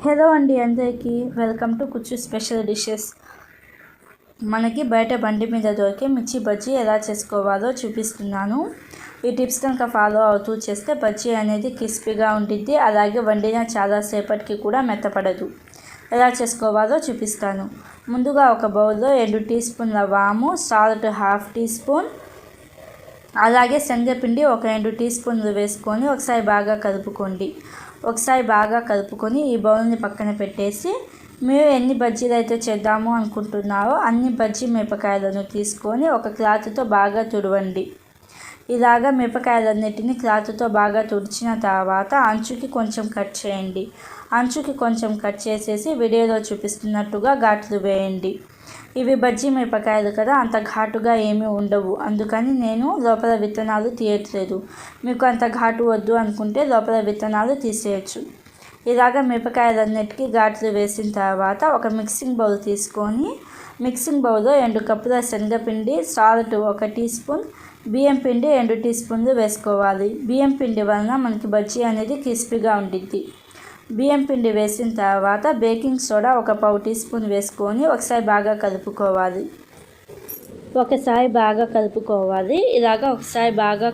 Hello అండి అందరికీ welcome to కుచ్చు స్పెషల్ డిషెస్. మనకి బయట బండి మీద దొరికే మిర్చి బజ్జీ ఎలా చేసుకోవాలో చూపిస్తున్నాను. ఈ టిప్స్ కనుక ఫాలో అవుతూ చేస్తే బజ్జీ అనేది క్రిస్పీగా ఉంటుంది, అలాగే వండిన చాలాసేపటికి కూడా మెత్తపడదు. ఎలా చేసుకోవాలో చూపిస్తాను. ముందుగా ఒక బౌల్లో 2 టీ స్పూన్ల వాము, సాల్ట్ 1/2 టీ స్పూన్, అలాగే శనగపిండి ఒక 2 టీ స్పూన్లు వేసుకొని ఒకసారి బాగా కలుపుకోండి. ఈ బౌల్ని పక్కన పెట్టేసి మీరు ఎన్ని బజ్జీలు అయితే చేద్దాము అనుకుంటున్నారో అన్ని బజ్జీ మిరపకాయలను తీసుకొని ఒక క్లాత్తో బాగా తుడవండి. ఇలాగా మిరపకాయలన్నిటిని క్లాత్తో బాగా తుడిచిన తర్వాత అంచుకి కొంచెం కట్ చేయండి. అంచుకి కొంచెం కట్ చేసేసి వీడియోలో చూపిస్తున్నట్టుగా ఘాట్లు వేయండి. ఇవి బజ్జీ మిరపకాయలు కదా, అంత ఘాటుగా ఏమీ ఉండవు, అందుకని నేను లోపల విత్తనాలు తీయట్లేదు. మీకు అంత ఘాటు వద్దు అనుకుంటే లోపల విత్తనాలు తీసేయచ్చు. ఇలాగ మిరపకాయలన్నిటికీ ఘాట్లు వేసిన తర్వాత ఒక మిక్సింగ్ బౌల్ తీసుకొని మిక్సింగ్ బౌల్లో 2 కప్పుల శనగపిండి, సాల్ట్ 1 టీ స్పూన్, బియ్యం పిండి 2 టీ స్పూన్లు వేసుకోవాలి. బియ్యం పిండి వలన మనకి బజ్జీ అనేది క్రిస్పీగా ఉంటుంది. బియ్యం పిండి వేసిన తర్వాత బేకింగ్ సోడా 1 పావు టీ స్పూన్ వేసుకొని ఒకసారి బాగా కలుపుకోవాలి. ఒకసారి బాగా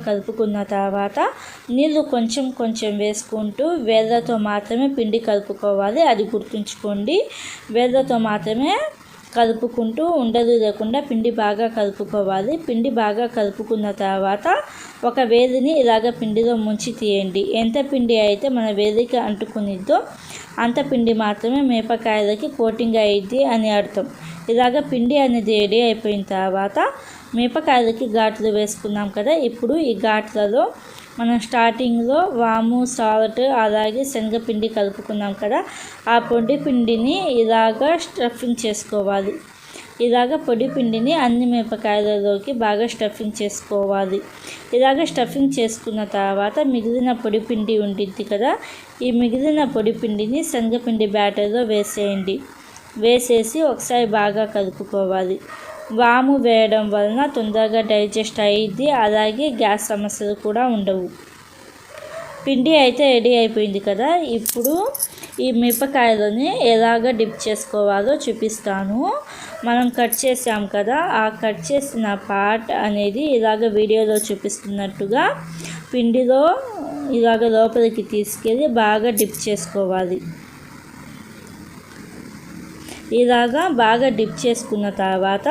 కలుపుకున్న తర్వాత నీళ్ళు కొంచెం కొంచెం వేసుకుంటూ వేళ్ళతో మాత్రమే పిండి కలుపుకోవాలి. అది గుర్తుంచుకోండి. వేళ్ళతో మాత్రమే కలుపుకుంటూ ఉండలు లేకుండా పిండి బాగా కలుపుకోవాలి. పిండి బాగా కలుపుకున్న తర్వాత ఒక వేలిని ఇలాగ పిండిలో ముంచి తీయండి. ఎంత పిండి అయితే మన వేలికి అంటుకునిద్దో అంత పిండి మాత్రమే మిరపకాయలకి కోటింగ్ అయ్యిద్ది అని అర్థం. ఇలాగ పిండి అనేది రెడీ అయిపోయిన తర్వాత మిరపకాయలకి ఘాట్లు వేసుకున్నాం కదా, ఇప్పుడు ఈ ఘాట్లలో మనం స్టార్టింగ్లో వాము, సాల్ట్ అలాగే శనగపిండి కలుపుకున్నాం కదా, ఆ పొడి పిండిని ఇలాగ స్టఫింగ్ చేసుకోవాలి. ఇలాగ పొడి పిండిని అన్ని మిరపకాయలలోకి బాగా స్టఫింగ్ చేసుకోవాలి. ఇలాగ స్టఫింగ్ చేసుకున్న తర్వాత మిగిలిన పొడి పిండి ఉంటుంది కదా, ఈ మిగిలిన పొడి పిండిని శనగపిండి బ్యాటర్లో వేసేసి ఒకసారి బాగా కలుపుకోవాలి. వాము వేయడం వలన తొందరగా డైజెస్ట్ అయ్యిద్ది, అలాగే గ్యాస్ సమస్యలు కూడా ఉండవు. పిండి అయితే రెడీ అయిపోయింది కదా, ఇప్పుడు ఈ మిరపకాయలని ఎలాగ డిప్ చేసుకోవాలో చూపిస్తాను. మనం కట్ చేసాం కదా, ఆ కట్ చేసిన పార్ట్ అనేది ఇలాగ వీడియోలో చూపిస్తున్నట్టుగా పిండిలో ఇలాగ లోపలికి తీసుకెళ్ళి బాగా డిప్ చేసుకోవాలి. ఇలాగా బాగా డిప్ చేసుకున్న తర్వాత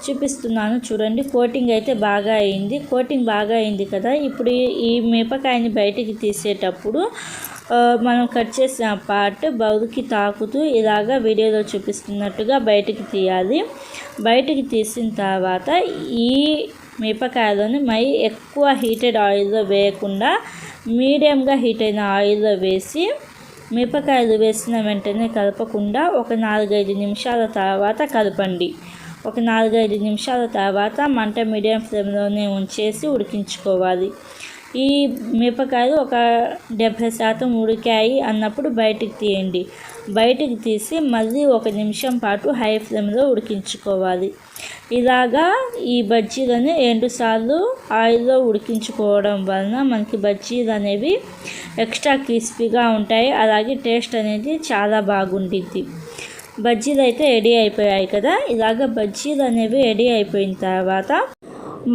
చూపిస్తున్నాను చూడండి. కోటింగ్ అయితే బాగా అయింది. కోటింగ్ బాగా అయింది కదా, ఇప్పుడు ఈ మిరపకాయని బయటికి తీసేటప్పుడు మనం కట్ చేసిన పార్ట్ బౌల్కి తాకుతూ ఇలాగ వీడియోలో చూపిస్తున్నట్టుగా బయటికి తీయాలి. బయటికి తీసిన తర్వాత ఈ మిరపకాయలను ఎక్కువ హీటెడ్ ఆయిల్లో వేయకుండా మీడియంగా హీట్ అయిన ఆయిల్లో వేసి మిరపకాయలు వేసిన వెంటనే కలపకుండా ఒక 4-5 నిమిషాల తర్వాత కలపండి. ఒక 4-5 నిమిషాల తర్వాత మంట మీడియం ఫ్లేమ్లోనే ఉంచేసి ఉడికించుకోవాలి. ఈ మిరపకాయలు ఒక 70% ఉడికాయి అన్నప్పుడు బయటికి తీయండి. బయటికి తీసి మళ్ళీ 1 నిమిషం పాటు హై ఫ్లేమ్లో ఉడికించుకోవాలి. ఇలాగా ఈ బజ్జీలను 2 సార్లు ఆయిల్లో ఉడికించుకోవడం వలన మనకి బజ్జీలు అనేవి ఎక్స్ట్రా క్రిస్పీగా ఉంటాయి, అలాగే టేస్ట్ అనేది చాలా బాగుంటుంది. బజ్జీలు అయితే రెడీ అయిపోయాయి కదా, ఇలాగ బజ్జీలు అనేవి రెడీ అయిపోయిన తర్వాత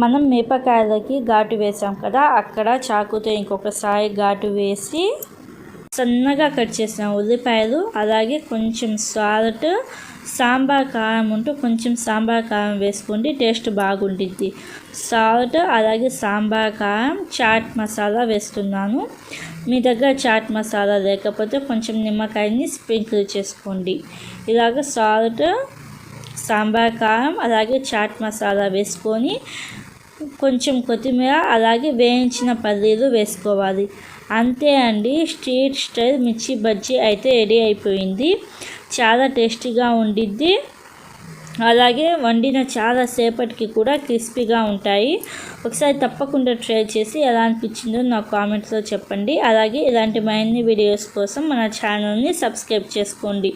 మనం మిరపకాయలకి ఘాటు వేసాం కదా, అక్కడ చాకుతో ఇంకొకసారి ఘాటు వేసి సన్నగా కట్ చేసిన ఉల్లిపాయలు, అలాగే కొంచెం సాల్ట్, సాంబార్ కారం ఉంటూ కొంచెం సాంబార్ కారం వేసుకోండి, టేస్ట్ బాగుంటుంది. సాల్ట్ అలాగే సాంబార్ కారం, చాట్ మసాలా వేస్తున్నాను. మీ దగ్గర చాట్ మసాలా లేకపోతే కొంచెం నిమ్మకాయని స్ప్రింకిల్ చేసుకోండి. ఇలాగ సాల్ట్, సాంబార్ కారం అలాగే చాట్ మసాలా వేసుకొని కొంచెం కొత్తిమీర అలాగే వేయించిన పల్లీలు వేసుకోవాలి. అంతే అండి, స్ట్రీట్ స్టైల్ మిర్చి బజ్జీ అయితే రెడీ అయిపోయింది. చాలా టేస్టీగా ఉండిద్ది, అలాగే వండిన చాలా సేపటికి కూడా క్రిస్పీగా ఉంటాయి. ఒకసారి తప్పకుండా ట్రై చేసి ఎలా అనిపించిందో నాకు కామెంట్స్లో చెప్పండి. అలాగే ఇలాంటి మరిన్ని వీడియోస్ కోసం మన ఛానల్ని సబ్స్క్రైబ్ చేసుకోండి.